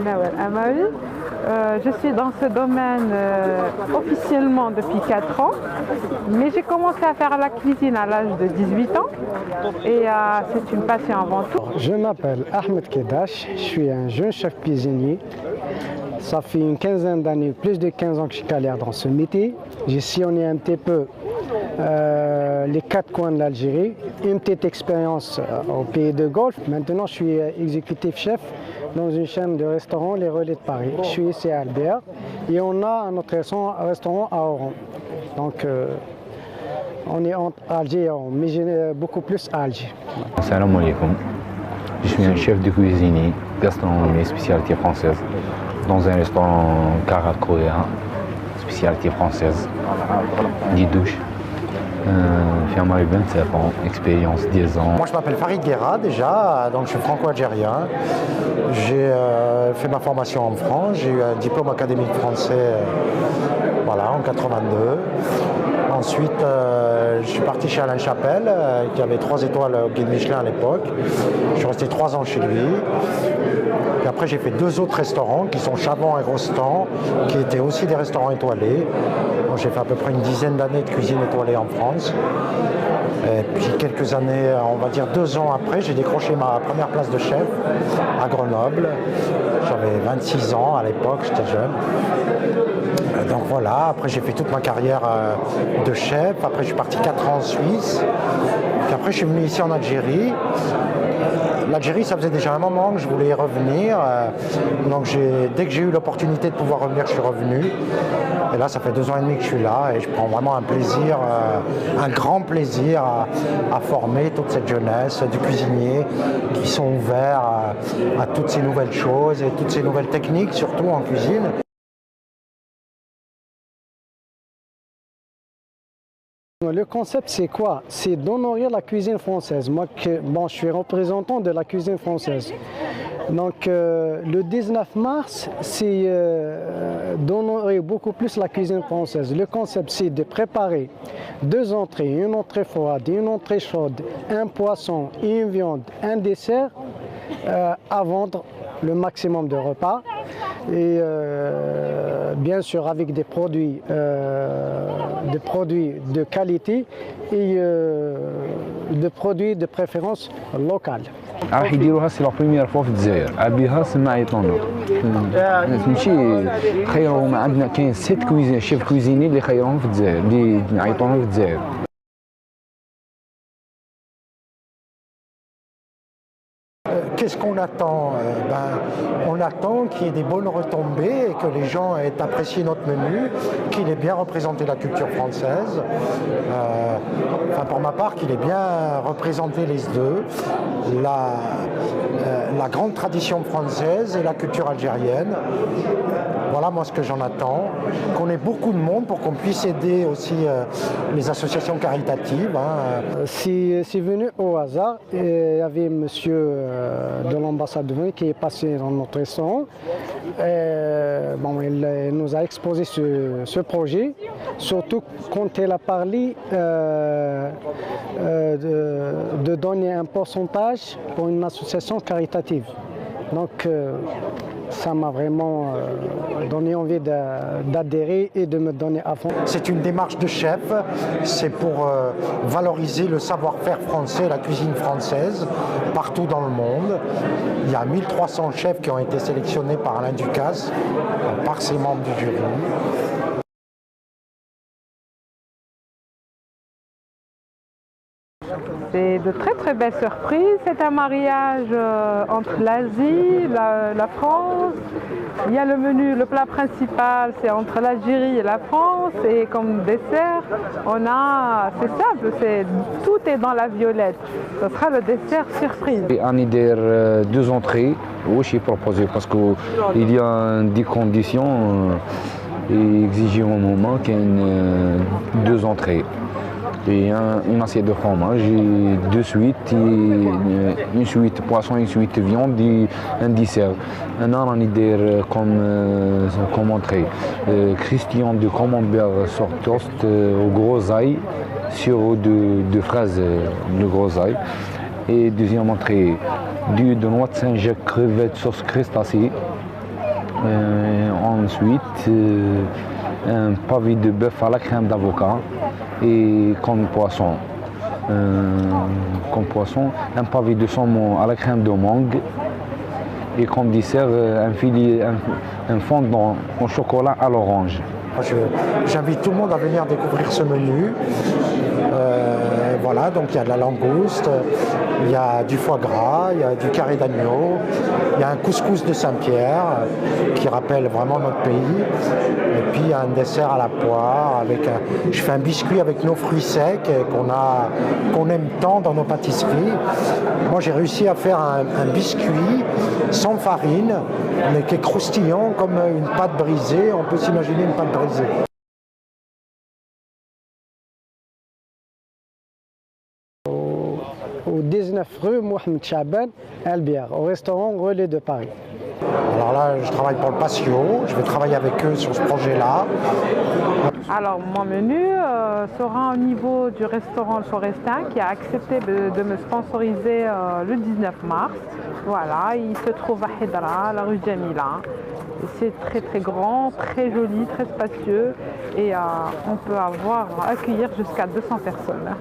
Nawel Amaoui. Je suis dans ce domaine officiellement depuis 4 ans, mais j'ai commencé à faire la cuisine à l'âge de 18 ans et c'est une passion avant tout. Je m'appelle Ahmed Kedash, je suis un jeune chef cuisinier. Ça fait une quinzaine d'années, plus de 15 ans que je galère dans ce métier. J'ai sillonné un petit peu les 4 coins de l'Algérie, une petite expérience au pays de Golfe. Maintenant, je suis exécutif chef dans une chaîne de restaurants, Les Relais de Paris. Je suis ici à Albert et on a notre restaurant à Oran. Donc, on est entre Alger et Oran, mais j'ai beaucoup plus à Alger. Salam alaikum. Je suis un chef de cuisinier, gastronomie, spécialité française, dans un restaurant Karat coréen, spécialité française, 10 douches. Ferme 27 ans, expérience 10 ans. Moi je m'appelle Farid Guerra déjà, donc je suis franco-algérien. J'ai fait ma formation en France, j'ai eu un diplôme académique français voilà, en 82. Ensuite, je suis parti chez Alain Chapelle, qui avait 3 étoiles au guide Michelin à l'époque. Je suis resté 3 ans chez lui. Et après, j'ai fait 2 autres restaurants qui sont Chavant et Rostand, qui étaient aussi des restaurants étoilés. J'ai fait à peu près une dizaine d'années de cuisine étoilée en France. Et puis quelques années, on va dire 2 ans après, j'ai décroché ma première place de chef à Grenoble. J'avais 26 ans à l'époque, j'étais jeune. Donc voilà, après j'ai fait toute ma carrière de chef. Après je suis parti 4 ans en Suisse. Puis après je suis venu ici en Algérie. L'Algérie, ça faisait déjà un moment que je voulais y revenir. Donc dès que j'ai eu l'opportunité de pouvoir revenir, je suis revenu. Et là, ça fait 2 ans et demi que je suis là et je prends vraiment un plaisir, un grand plaisir à former toute cette jeunesse du cuisinier qui sont ouverts à toutes ces nouvelles choses et toutes ces nouvelles techniques, surtout en cuisine. Le concept, c'est quoi? C'est d'honorer la cuisine française. Moi, je suis représentant de la cuisine française. Donc, le 19 mars, c'est d'honorer beaucoup plus la cuisine française. Le concept, c'est de préparer 2 entrées, une entrée froide, une entrée chaude, un poisson, une viande, un dessert, à vendre le maximum de repas. Et bien sûr avec des produits de qualité et des produits de préférence locale. راح يديروها سي لا بروميير فوا في الجزائر، عبيها سما عيطونا. ماشي خيرهم عندنا كاين 7 كويزين شيف كويزيني اللي خيرهم في الجزائر، اللي عيطونا في الجزائر. Qu'est-ce qu'on attend? On attend qu'il y ait des bonnes retombées et que les gens aient apprécié notre menu, qu'il ait bien représenté la culture française. Pour ma part, qu'il ait bien représenté les deux, la grande tradition française et la culture algérienne. Voilà moi ce que j'en attends, qu'on ait beaucoup de monde pour qu'on puisse aider aussi les associations caritatives. C'est venu au hasard. Il y avait monsieur de l'ambassade de Venise qui est passé dans notre restaurant. Il nous a exposé ce projet, surtout quand elle a parlé de donner un pourcentage pour une association caritative. Donc ça m'a vraiment donné envie d'adhérer et de me donner à fond. C'est une démarche de chef, c'est pour valoriser le savoir-faire français, la cuisine française, partout dans le monde. Il y a 1300 chefs qui ont été sélectionnés par Alain Ducasse, par ses membres du jury. C'est de très très belles surprises. C'est un mariage entre l'Asie, la France. Il y a le menu, le plat principal, c'est entre l'Algérie et la France. Et comme dessert, c'est simple, tout est dans la violette. Ce sera le dessert surprise. On a 2 entrées, aussi proposées parce qu'il y a des conditions exigées au moment qu'il y a 2 entrées. Et une assiette de fromage, et 2 suites, une suite poisson, une suite viande et un dessert. On a comme entrée Christian de camembert sur toast au gros ail, sur de fraises de gros ail. Et deuxième entrée, de noix de Saint-Jacques crevettes sauce crustacée. Ensuite, un pavé de bœuf à la crème d'avocat et comme poisson, un pavé de saumon à la crème de mangue et comme dessert, un fondant au chocolat à l'orange. J'invite tout le monde à venir découvrir ce menu. Voilà, donc il y a de la langouste, il y a du foie gras, il y a du carré d'agneau, il y a un couscous de Saint-Pierre qui rappelle vraiment notre pays. Et puis il y a un dessert à la poire je fais un biscuit avec nos fruits secs qu'on aime tant dans nos pâtisseries. Moi j'ai réussi à faire un biscuit sans farine, mais qui est croustillant comme une pâte brisée. On peut s'imaginer une pâte brisée. Au 19 rue Mohamed Chaban, Albière, au restaurant Relais de Paris. Alors là, je travaille pour le Patio, je vais travailler avec eux sur ce projet-là. Alors mon menu sera au niveau du restaurant Le Forestin qui a accepté de me sponsoriser le 19 mars. Voilà, il se trouve à Hedra, la rue Jamila. C'est très très grand, très joli, très spacieux et on peut accueillir jusqu'à 200 personnes.